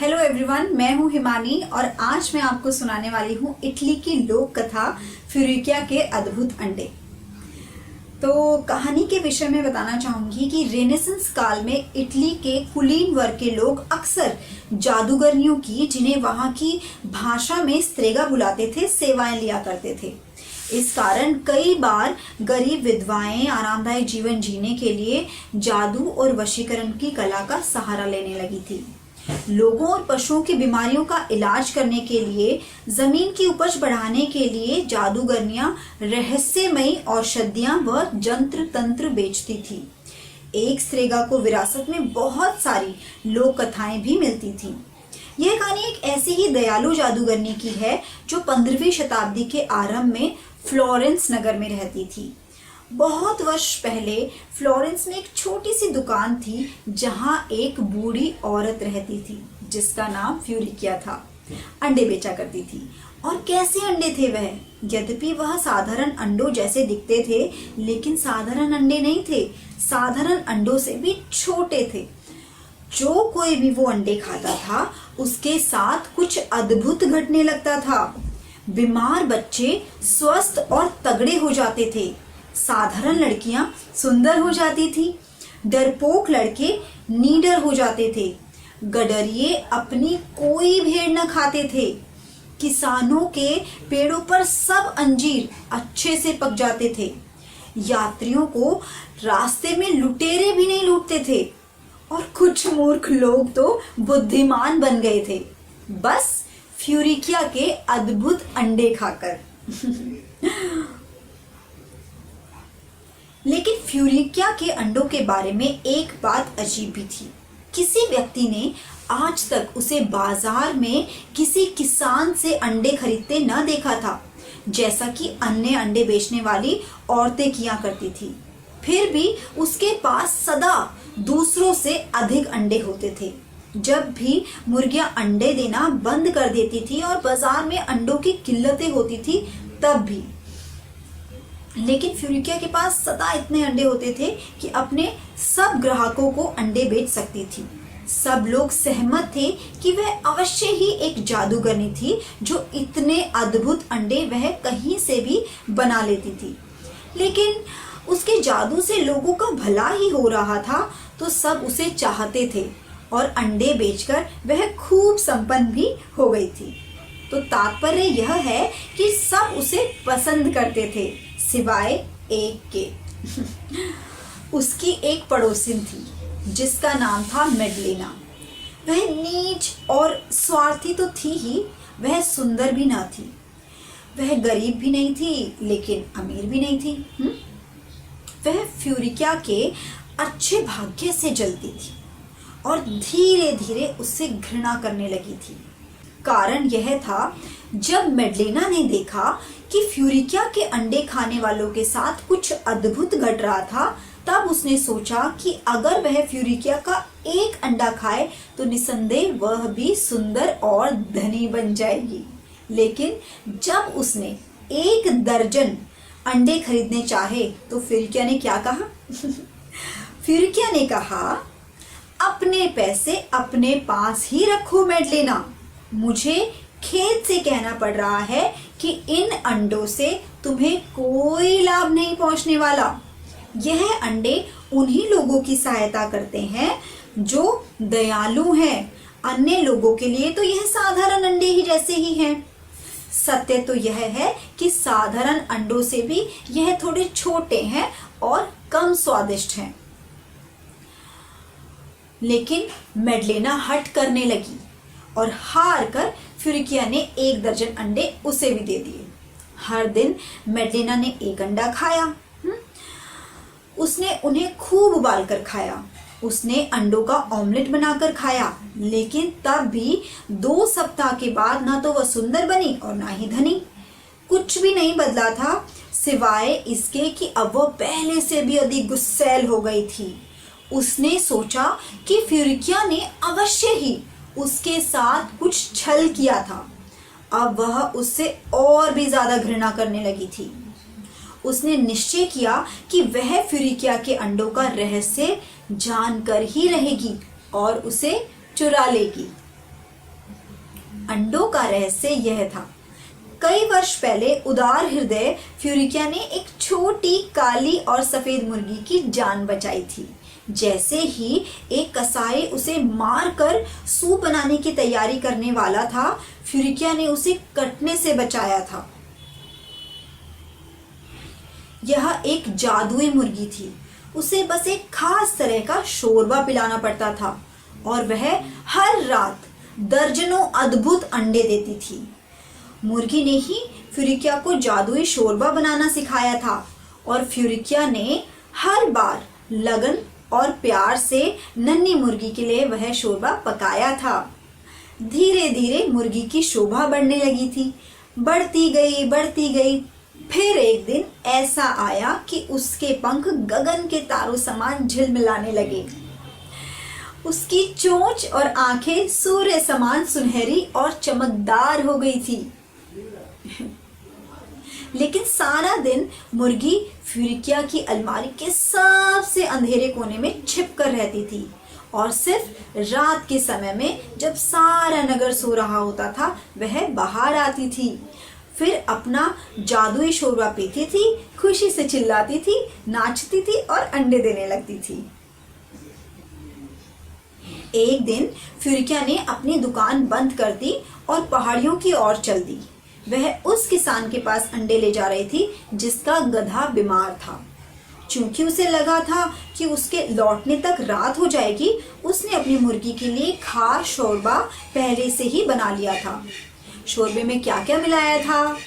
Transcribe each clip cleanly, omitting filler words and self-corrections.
Hello everyone, मैं हूं हिमानी और आज मैं आपको सुनाने वाली हूं इटली की लोक कथा फ्यूरिकिया के अद्भुत अंडे। तो कहानी के विषय में बताना चाहूंगी कि रेनेसेंस काल में इटली के कुलीन वर्ग के लोग अक्सर जादूगरनियों की, जिन्हें वहां की भाषा में स्त्रेगा बुलाते थे, सेवाएं लिया करते थे। इस कारण कई बार गरीब विधवाएं आरामदायक जीवन जीने के लिए जादू और वशीकरण की कला का सहारा लेने लगी थी। लोगों और पशुओं की बीमारियों का इलाज करने के लिए, जमीन की उपज बढ़ाने के लिए जादूगरनियां रहस्यमयी औषधियां व जंत्र तंत्र बेचती थी। एक स्त्रेगा को विरासत में बहुत सारी लोक कथाएं भी मिलती थी। यह कहानी एक ऐसी ही दयालु जादूगरनी की है जो 15वीं शताब्दी के आरंभ में फ्लोरेंस नगर में रहती थी। बहुत वर्ष पहले फ्लोरेंस में एक छोटी सी दुकान थी जहां एक बूढ़ी औरत रहती थी जिसका नाम फ्यूरिकिया था। अंडे बेचा करती थी। और कैसे अंडे थे वह? यद्यपि वह साधारण अंडों जैसे दिखते थे, लेकिन साधारण अंडे नहीं थे, साधारण अंडों से भी छोटे थे। जो कोई भी वो अंडे खाता था उसके साथ कुछ अद्भुत घटने लगता था। बीमार बच्चे स्वस्थ और तगड़े हो जाते थे, साधारण लड़कियां सुंदर हो जाती थी, डरपोक लड़के नीडर हो जाते थे, गडरिये अपनी कोई भेड़ न खाते थे, किसानों के पेड़ों पर सब अंजीर अच्छे से पक जाते थे, यात्रियों को रास्ते में लुटेरे भी नहीं लूटते थे, और कुछ मूर्ख लोग तो बुद्धिमान बन गए थे, बस फ्यूरिकिया के अद्भुत अंडे खाकर। लेकिन फ्यूरिकिया के अंडों के बारे में एक बात अजीब भी थी। किसी व्यक्ति ने आज तक उसे बाजार में किसी किसान से अंडे खरीदते न देखा था, जैसा कि अन्य अंडे बेचने वाली औरतें किया करती थी। फिर भी उसके पास सदा दूसरों से अधिक अंडे होते थे। जब भी मुर्गियां अंडे देना बंद कर देती थी और बाजार में अंडों की किल्लतें होती थी, तब भी। लेकिन फ्यूरिकिया के पास सदा इतने अंडे होते थे कि अपने सब ग्राहकों को अंडे बेच सकती थी। सब लोग सहमत थे कि वह अवश्य ही एक जादूगरनी थी जो इतने अद्भुत अंडे वह कहीं से भी बना लेती थी। लेकिन उसके जादू से लोगों का भला ही हो रहा था, तो सब उसे चाहते थे और अंडे बेचकर वह खूब संपन्न भी हो गई थी। तो तात्पर्य यह है कि सब उसे पसंद करते थे, सिवाय एक के। उसकी एक पड़ोसिन थी जिसका नाम था मेडलिना। वह नीच और स्वार्थी तो थी ही, वह सुंदर भी ना थी। वह गरीब भी नहीं थी, लेकिन अमीर भी नहीं थी। वह फ्यूरिकिया के अच्छे भाग्य से जलती थी और धीरे धीरे उससे घृणा करने लगी थी। कारण यह था, जब मेडलिना ने देखा कि फ्यूरिकिया के अंडे खाने वालों के साथ कुछ अद्भुत घट रहा था, तब उसने सोचा कि अगर वह फ्यूरिकिया का एक अंडा खाए तो निसंदेह वह भी सुंदर और धनी बन जाएगी। लेकिन जब उसने 1 दर्जन अंडे खरीदने चाहे तो फ्यूरिकिया ने क्या कहा? फ्यूरिकिया ने कहा, अपने पैसे अपने पास ही रखो मेडलिना। मुझे खेद से कहना पड़ रहा है कि इन अंडों से तुम्हें कोई लाभ नहीं पहुंचने वाला। यह अंडे उन्हीं लोगों की सहायता करते हैं जो दयालु हैं। अन्य लोगों के लिए तो यह साधारण अंडे ही जैसे ही हैं। सत्य तो यह है कि साधारण अंडों से भी यह थोड़े छोटे हैं और कम स्वादिष्ट हैं। लेकिन मेडलिना हट करने लगी और हार कर फ्यूरिकिया ने 1 दर्जन अंडे उसे भी दे दिए। हर दिन मेडलिना ने 1 अंडा खाया। उसने उन्हें खूब उबाल कर खाया। उसने अंडों का ऑमलेट बनाकर खाया। लेकिन तब भी 2 सप्ताह के बाद ना तो वह सुंदर बनी और ना ही धनी। कुछ भी नहीं बदला था, सिवाय इसके कि अब वह पहले से भी अधिक गुस्सैल हो गई थी। उसने सोचा कि फ्यूरिकिया ने अवश्य ही उसके साथ कुछ छल किया था। अब वह उससे और भी ज्यादा घृणा करने लगी थी। उसने निश्चय किया कि वह फ्यूरिकिया के अंडों का रहस्य जानकर ही रहेगी और उसे चुरा लेगी। अंडों का रहस्य यह था। कई वर्ष पहले उदार हृदय फ्यूरिकिया ने एक छोटी काली और सफेद मुर्गी की जान बचाई थी। जैसे ही एक कसाई उसे मारकर सूप बनाने की तैयारी करने वाला था, फ्यूरिकिया ने उसे कटने से बचाया था। यह एक जादुई मुर्गी थी। उसे बस एक खास तरह का शोरबा पिलाना पड़ता था और वह हर रात दर्जनों अद्भुत अंडे देती थी। मुर्गी ने ही फ्यूरिकिया को जादुई शोरबा बनाना सिखाया था और फ्यूरिकिया ने हर बार लगन और प्यार से नन्ही मुर्गी के लिए वह शोरबा पकाया था। धीरे धीरे मुर्गी की शोभा बढ़ने लगी थी, बढ़ती गई। फिर एक दिन ऐसा आया कि उसके पंख गगन के तारों समान झिलमिलाने लगे। उसकी चोंच और आंखें सूर्य समान सुनहरी और चमकदार हो गई थी। लेकिन सारा दिन मुर्गी फ्यूरिकिया की अलमारी के सबसे अंधेरे कोने में छिप कर रहती थी और सिर्फ रात के समय में जब सारा नगर सो रहा होता था वह बाहर आती थी। फिर अपना जादुई शोरबा पीती थी, खुशी से चिल्लाती थी, नाचती थी और अंडे देने लगती थी। एक दिन फ्यूरिकिया ने अपनी दुकान बंद कर दी और पहाड़ियों की ओर चल दी। वह उस किसान के पास अंडे ले जा रही थी जिसका गधा बीमार था। चूंकि उसे लगा था कि उसके लौटने तक रात हो जाएगी, उसने अपनी मुर्गी के लिए खास शोरबा पहले से ही बना लिया था। शोरबे में क्या क्या मिलाया था?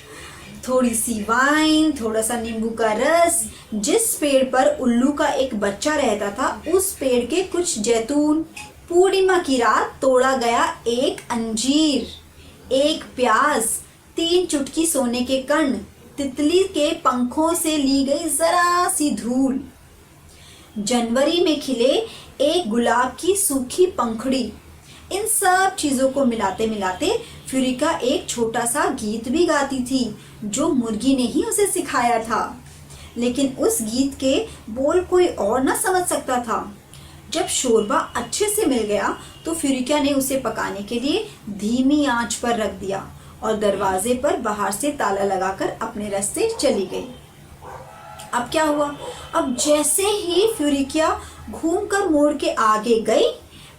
थोड़ी सी वाइन, थोड़ा सा नींबू का रस। जिस पेड़ पर उल्लू का एक बच्चा रहता था उस पेड़ के कुछ जैतून, पूर्णिमा की रात तोड़ा गया एक अंजीर, एक प्याज, 3 चुटकी सोने के कण, तितली के पंखों से ली गई जरा सी धूल, जनवरी में खिले एक गुलाब की सूखी पंखुड़ी। इन सब चीजों को मिलाते मिलाते फ्यूरिका एक छोटा सा गीत भी गाती थी जो मुर्गी ने ही उसे सिखाया था। लेकिन उस गीत के बोल कोई और न समझ सकता था। जब शोरबा अच्छे से मिल गया तो फ्यूरिका ने उसे पकाने के लिए धीमी आंच पर रख दिया और दरवाजे पर बाहर से ताला लगाकर अपने रास्ते चली गई। अब क्या हुआ? अब जैसे ही फ्यूरिका घूमकर मोड़ के आगे गई,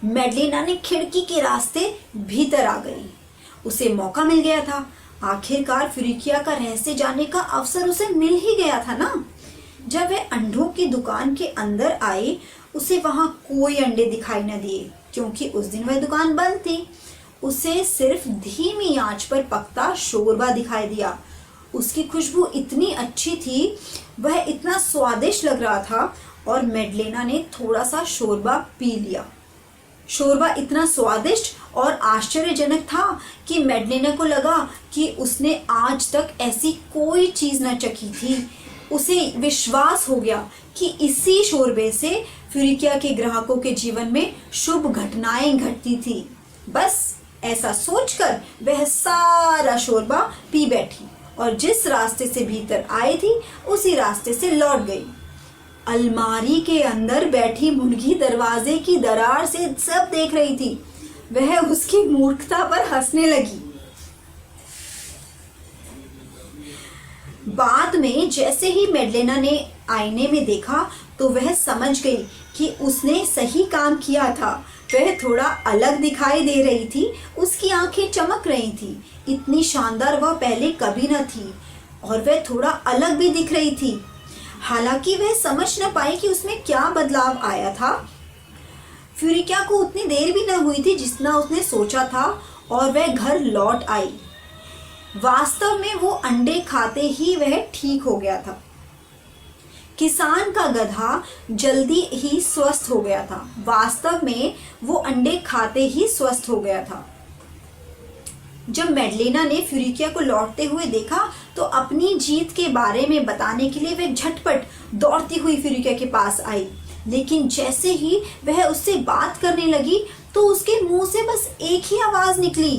मैडलिना ने खिड़की के रास्ते भीतर आ गई। उसे मौका मिल गया था। आखिरकार फ्यूरिका का रहस्य जानने का अवसर उसे मिल ही गया था ना। जब वह अंडों की दुकान के अंदर आई, उसे वहां कोई अंडे दिखाई न दिए क्योंकि उस दिन वह दुकान बंद थी। उसे सिर्फ धीमी आंच पर पकता शोरबा दिखाई दिया। उसकी खुशबू इतनी अच्छी थी, वह इतना स्वादिष्ट लग रहा था और मैडलिना ने थोड़ा सा शोरबा पी लिया। शोरबा इतना स्वादिष्ट और आश्चर्यजनक था कि मैडलिना को लगा कि उसने आज तक ऐसी कोई चीज न चखी थी। उसे विश्वास हो गया कि इसी शोरबे से फ्यूरिका के ग्राहकों के जीवन में शुभ घटनाएं घटती थी। बस ऐसा सोचकर वह सारा शोरबा पी बैठी और जिस रास्ते से भीतर आई थी उसी रास्ते से लौट गई। अलमारी के अंदर बैठी मुर्गी दरवाजे की दरार से सब देख रही थी। वह उसकी मूर्खता पर हंसने लगी। बाद में जैसे ही मैडलिना ने आईने में देखा तो वह समझ गई कि उसने सही काम किया था। वह थोड़ा अलग दिखाई दे रही थी। उसकी आंखें चमक रही थी। इतनी शानदार वह पहले कभी न थी और वह थोड़ा अलग भी दिख रही थी। हालांकि वह समझ न पाई कि उसमें क्या बदलाव आया था। फ्यूरिका को उतनी देर भी न हुई थी जितना उसने सोचा था और वह घर लौट आई। वास्तव में वो अंडे खाते ही वह ठीक हो गया था। किसान का गधा जल्दी ही स्वस्थ हो गया था। वास्तव में वो अंडे खाते ही स्वस्थ हो गया था। जब मैडलिना ने फ्यूरिका को लौटते हुए देखा तो अपनी जीत के बारे में बताने के लिए वह झटपट दौड़ती हुई फ्यूरिका के पास आई। लेकिन जैसे ही वह उससे बात करने लगी तो उसके मुंह से बस एक ही आवाज निकली,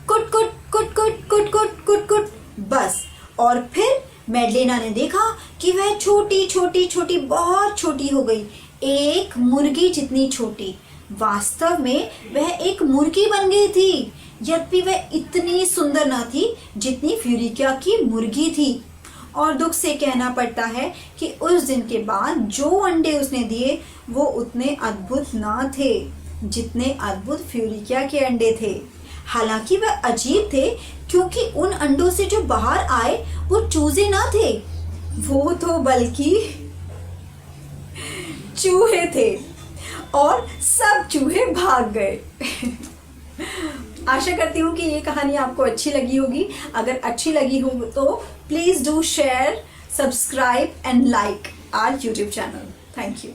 कुट कुट कुट कुट कुट कुट कुट कुट। बस। और फिर मैडलिना ने देखा कि वह छोटी छोटी छोटी बहुत छोटी हो गई, एक मुर्गी जितनी छोटी। वास्तव में वह एक मुर्गी बन गई थी, यद्यपि वह इतनी सुंदर न थी जितनी फ्यूरिका की मुर्गी थी। और दुख से कहना पड़ता है कि उस दिन के बाद जो अंडे उसने दिए वो उतने अद्भुत ना थे जितने अद्भुत फ्यूरिका के अंडे थे। हालांकि वह अजीब थे क्योंकि उन अंडों से जो बाहर आए वो चूजे ना थे, वो तो बल्कि चूहे थे और सब चूहे भाग गए। आशा करती हूँ कि ये कहानी आपको अच्छी लगी होगी। अगर अच्छी लगी हो तो please do share, subscribe and like our YouTube channel. Thank you.